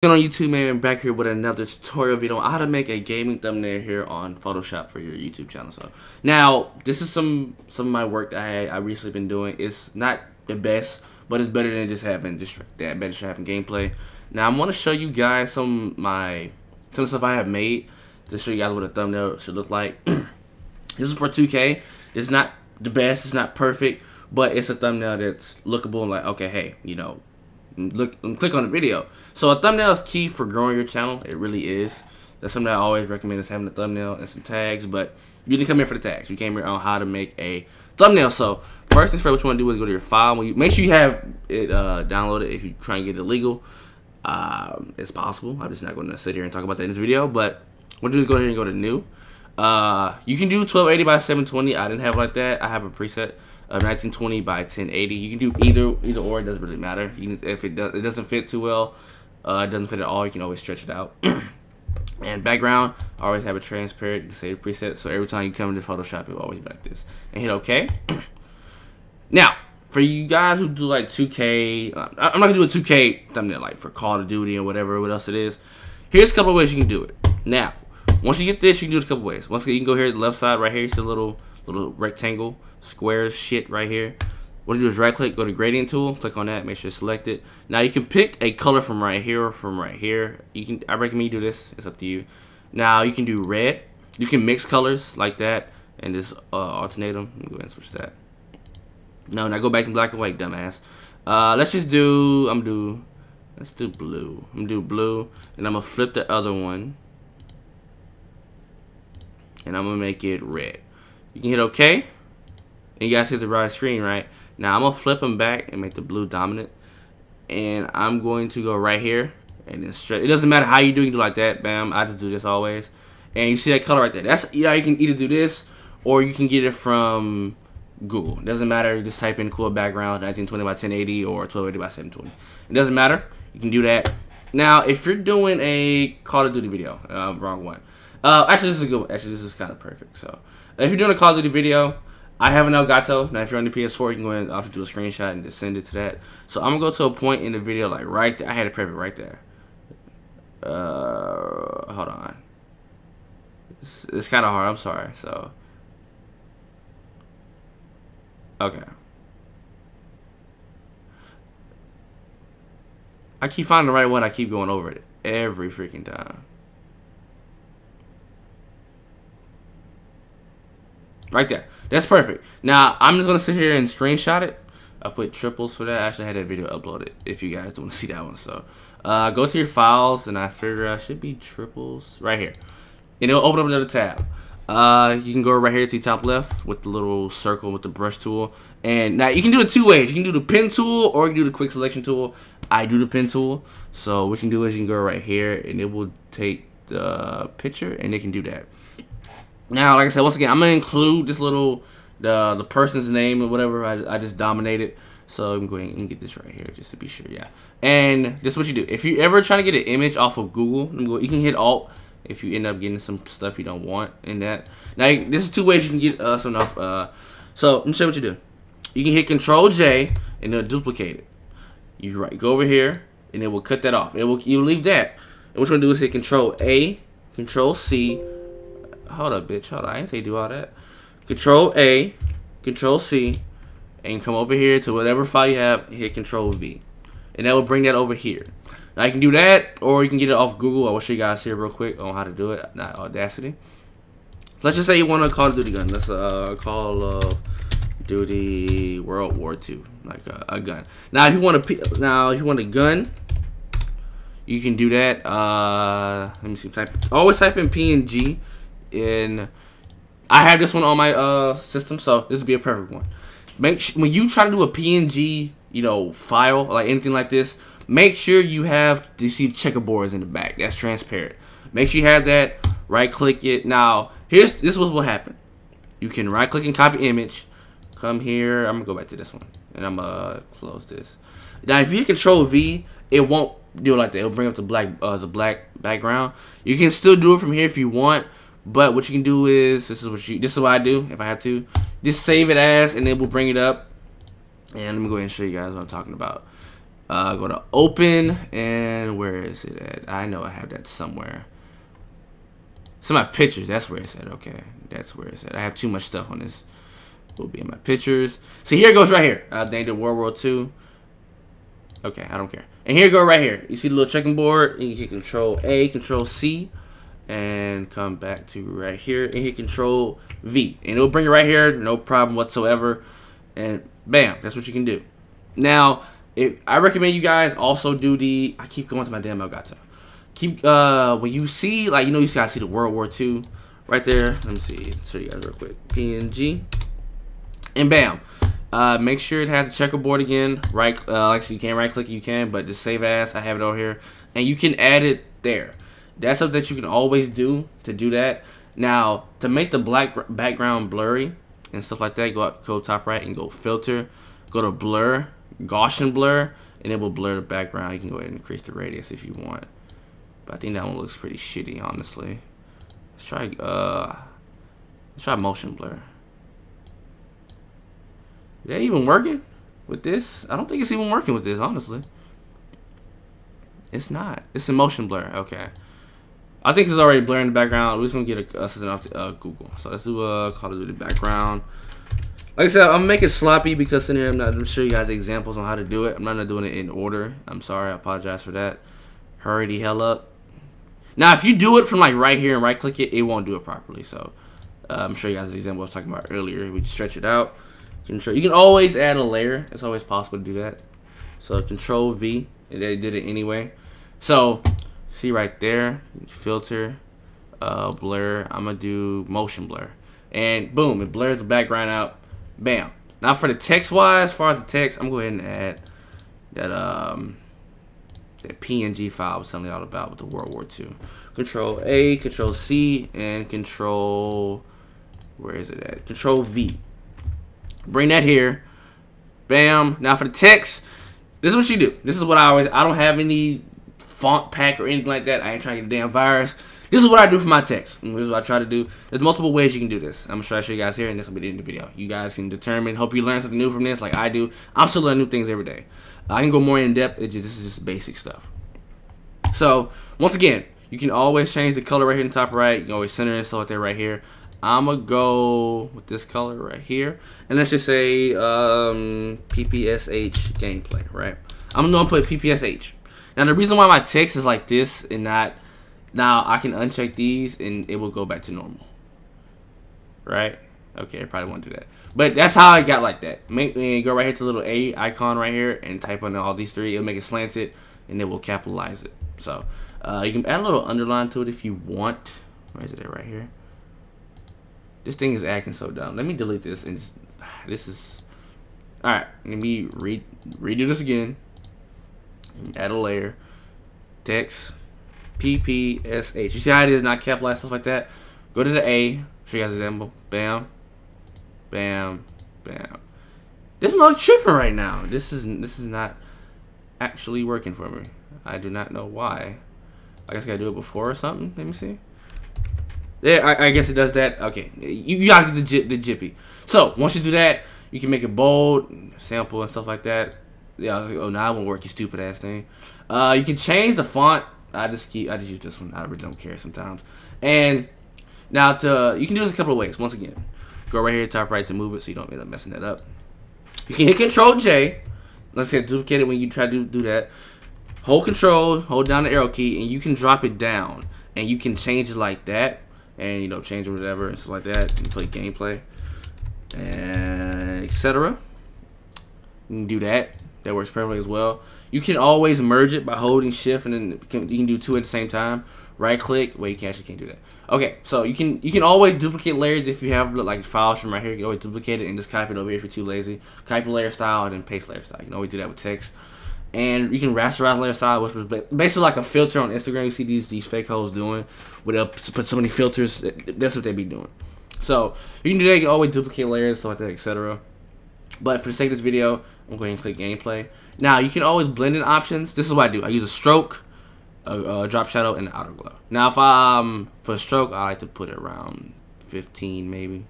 On YouTube, man, back here with another tutorial video on how to make a gaming thumbnail here on Photoshop for your YouTube channel. So now this is some of my work that I recently been doing. It's not the best, but it's better than just having gameplay. Now I'm gonna show you guys some stuff I have made to show you guys what a thumbnail should look like. This is for 2K. It's not the best, it's not perfect, but it's a thumbnail that's lookable and like, okay, hey, you know, look and click on the video. So a thumbnail is key for growing your channel. It really is. That's something I always recommend, is having a thumbnail and some tags. But you didn't come here for the tags. You came here on how to make a thumbnail. So first things first, what you want to do is go to your file. Make sure you have it downloaded if you try and get it legal. It's possible. I'm just not going to sit here and talk about that in this video. But what you do is go ahead and go to new. You can do 1280 by 720. I didn't have like that. I have a preset. 1920 by 1080. You can do either or. It doesn't really matter. If it doesn't fit too well, it doesn't fit at all, you can always stretch it out. And background, I always have it transparent. You can save the preset, so every time you come into Photoshop, it will always be like this. And hit OK. Now, for you guys who do like 2K, I'm not gonna do a 2K thumbnail like for Call of Duty or whatever, what else it is. Here's a couple of ways you can do it. Now, once you get this, you can do it a couple ways. Once again, you can go here to the left side right here. You see a little rectangle squares shit right here. What you do is right click, go to gradient tool, click on that, make sure it's selected. Now you can pick a color from right here or from right here. I recommend you do this, it's up to you. Now you can do red. You can mix colors like that and just alternate them. Go ahead and switch that. No, now go back in black and white, dumbass. Let's do blue. I'm gonna do blue, and I'm gonna flip the other one, and I'm gonna make it red. You can hit OK, and you guys hit the right screen, right? Now I'm gonna flip them back and make the blue dominant, and I'm going to go right here and then straight. It doesn't matter how you do, you can do like that, bam. I just do this always, and you see that color right there. That's, you can either do this or you can get it from Google. It doesn't matter. You just type in cool background 1920 by 1080 or 1280 by 720. It doesn't matter. You can do that. Now, if you're doing a Call of Duty video, wrong one. Actually, this is a good one. Actually, this is kind of perfect. So, if you're doing a Call of Duty video, I have an Elgato. Now, if you're on the PS4, you can go ahead and do a screenshot and just send it to that. So, I'm going to go to a point in the video, like right there. I had it perfect right there. Hold on. It's kind of hard. I'm sorry. So, okay. I keep finding the right one. I keep going over it every freaking time. Right there. That's perfect. Now, I'm just going to sit here and screenshot it. I put triples for that. I actually had that video uploaded if you guys don't want to see that one. So, go to your files, and I figure I should be triples right here. And it'll open up another tab. You can go right here to the top left with the little circle with the brush tool. And now you can do it two ways. You can do the pen tool or you can do the quick selection tool. I do the pen tool. So what you can do is you can go right here and it will take the picture and it can do that. Now, like I said, once again, I'm gonna include this little the person's name or whatever. I just dominated. So I'm going to get this right here just to be sure. Yeah. And this is what you do. If you ever try to get an image off of Google, you can hit Alt. If you end up getting some stuff you don't want in that. Now, this is two ways you can get some off. So, let me show you what you do. You can hit Control J and it'll duplicate it. You go over here and it will cut that off. You'll leave that. And what you're gonna do is hit Control A, Control C. Hold up, bitch. Hold on. I didn't say do all that. Control A, Control C, and come over here to whatever file you have. Hit Control V, and that will bring that over here. Now you can do that, or you can get it off Google. I will show you guys here real quick on how to do it. Not Audacity. Let's just say you want a Call of Duty gun. Let's Call of Duty World War II, like a gun. Now if you want a gun, you can do that. Let me see. Always type in PNG. And I have this one on my system, so this would be a perfect one. When you try to do a PNG, file like anything like this. Make sure you see checkerboards in the back. That's transparent. Make sure you have that. Right click it. Now, this is what will happen. You can right click and copy image. Come here. I'm gonna go back to this one, and I'm gonna close this. Now, if you hit Control V, it won't do it like that. It'll bring up the black background. You can still do it from here if you want, but what you can do is this is what I do if I have to. Just save it as, and it will bring it up. And let me go ahead and show you guys what I'm talking about. Go to open, and where is it at? I know I have that somewhere. It's in my pictures. That's where it's at. Okay, that's where it's at. I have too much stuff on this. Will be in my pictures. See, here it goes right here. Named it World War II. Okay, I don't care. And here you go right here. You see the little checking board? You hit Control A, Control C, and come back to right here and hit Control V, and it'll bring it right here. No problem whatsoever. And bam, that's what you can do. Now, I recommend you guys also do the. I keep going to my damn Elgato. Keep when you see, like, you know, you guys see the World War II right there. Let me see. Show you guys real quick. PNG. And bam, make sure it has the checkerboard again. Right, actually you can't right click it, you can, but just save as. I have it over here, and you can add it there. That's something that you can always do to do that. Now, to make the black background blurry and stuff like that, go top right and go filter, go to blur, Gaussian blur, and it will blur the background. You can go ahead and increase the radius if you want, but I think that one looks pretty shitty, honestly. Let's try motion blur. Is that even working with this? I don't think it's even working with this, honestly. It's not. It's a motion blur. Okay. I think it's already blurring the background. We're just going to get something off Google. So let's do Call of Duty background. Like I said, I'm making it sloppy because in here I'm not going to show you guys examples on how to do it. I'm not doing it in order. I'm sorry. I apologize for that. Hurry the hell up. Now, if you do it from like right here and right click it, it won't do it properly. So I'm sure you guys the example I was talking about earlier. We just stretch it out. You can always add a layer. It's always possible to do that. So Control V, and they did it anyway. So see right there, filter, blur. I'm gonna do motion blur, and boom, it blurs the background out. Bam. Now for the text wise, as far as the text, I'm going to go ahead and add that PNG file I was telling you all about with the World War II. Control A, Control C, and Control, where is it at? Control V. Bring that here. Bam. Now for the text, this is what you do. This is what I don't have any font pack or anything like that. I ain't trying to get a damn virus. This is what I do for my text. And this is what I try to do. There's multiple ways you can do this. I'm gonna show you guys here, and this will be the end of the video. You guys can determine. Hope you learn something new from this, like I do. I'm still learning new things every day. I can go more in depth. This is just basic stuff. So once again, you can always change the color right here in the top right. You can always center and stuff like that right here. I'm gonna go with this color right here, and let's just say PPSH gameplay, right? I'm gonna put PPSH. Now the reason why my text is like this and not, now I can uncheck these and it will go back to normal, right? Okay, I probably won't do that, but that's how I got like that. Go right here to the little A icon right here and type on all these three. It'll make it slanted and it will capitalize it. So you can add a little underline to it if you want. Where is it at right here? This thing is acting so dumb. Let me delete this. And this is alright. Let me redo this again. Add a layer. Text. PPSH. You see how it is not capitalized, stuff like that? Go to the A. Show you guys an example. Bam. Bam. Bam. This mug tripping right now. This is not actually working for me. I do not know why. I guess I gotta do it before or something. Let me see. Yeah, I guess it does that. Okay, you gotta get the jippy. So once you do that, you can make it bold, sample and stuff like that. Yeah, I was like, oh, now it won't work, you stupid ass thing. You can change the font. I just use this one. I really don't care sometimes. And now you can do this a couple of ways. Once again, go right here top right to move it so you don't end up messing that up. You can hit Control J. Let's say duplicate it when you try to do that. Hold Control, hold down the arrow key, and you can drop it down, and you can change it like that. And change it whatever and stuff like that, and play gameplay and etc. You can do that. That works perfectly as well. You can always merge it by holding shift, and then you can do two at the same time. Right click. Wait, you can't do that. Okay, so you can always duplicate layers if you have like files from right here. You can always duplicate it and just copy it over here if you're too lazy. Copy layer style and then paste layer style. You can always do that with text. And you can rasterize layer style, which was basically like a filter on Instagram. You see these fake hoes doing, where they'll put so many filters. That's what they be doing. So you can do that. You can always duplicate layers, stuff like that, etc. But for the sake of this video, I'm going to click gameplay. Now you can always blend in options. This is what I do. I use a stroke, a drop shadow, and an outer glow. Now if for stroke, I like to put it around 15 maybe,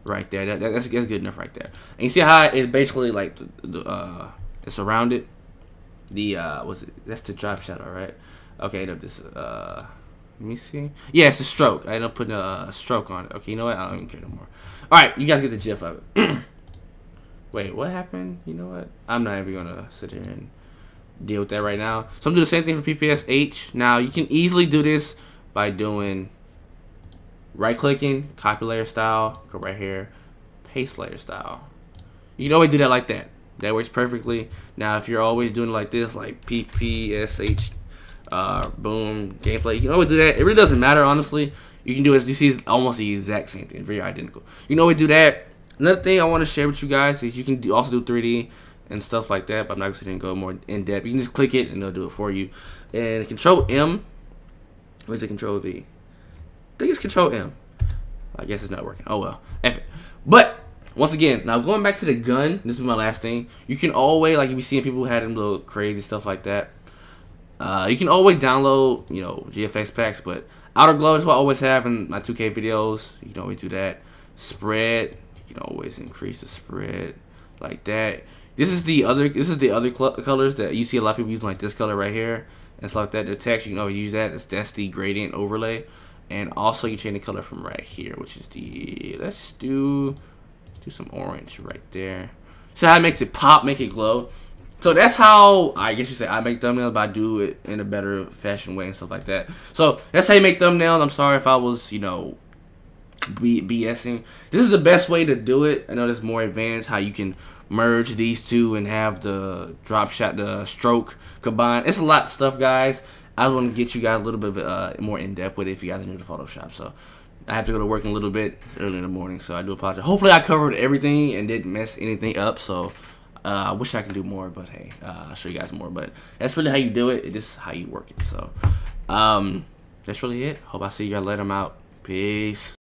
right there. That's good enough right there. And you see how it's basically like it's around it. the what's it? That's the drop shadow, right? Okay, no, this let me see. Yeah, it's a stroke. I ended up putting a stroke on it. Okay, you know what? I don't even care no more. All right, you guys get the gif of it. Wait, what happened? You know what? I'm not even gonna sit here and deal with that right now. So I'm doing the same thing for PPSH. Now you can easily do this by doing right clicking, copy layer style, go right here, paste layer style. You can always do that like that. That works perfectly. Now if you're always doing it like this, like PPSH boom gameplay, you can always do that. It really doesn't matter, honestly. You can do it. You see, it's almost the exact same thing, very identical. You can always do that. Another thing I want to share with you guys is you can also do 3D and stuff like that, but I'm not going to go more in depth. You can just click it and it'll do it for you. And Control M, or is it Control V? I think it's Control M. I guess it's not working. Oh well, F it. But once again, now going back to the gun, this is my last thing. You can always, like, if you see people who had them little crazy stuff like that, you can always download, you know, GFX packs. But outer glow is what I always have in my 2K videos. You can always do that. Spread. You can always increase the spread like that. This is the other colors that you see a lot of people using, like this color right here and stuff like that. The text, you can always use that. That's the gradient overlay. And also you change the color from right here, which is the, let's do some orange right there. So how it makes it pop, make it glow. So that's how, I guess you say, I make thumbnails, but I do it in a better fashion way and stuff like that. So that's how you make thumbnails. I'm sorry if I was, you know, BSing. This is the best way to do it. I know there's more advanced how you can merge these two and have the drop shot, the stroke combined. It's a lot of stuff, guys. I want to get you guys a little bit more in depth with it if you guys are new to Photoshop. So I have to go to work in a little bit. It's early in the morning, so I do apologize. Hopefully I covered everything and didn't mess anything up. So I wish I could do more, but hey, I'll show you guys more. But that's really how you do it. This is how you work it. So that's really it. Hope I see you guys later. I'm out. Peace.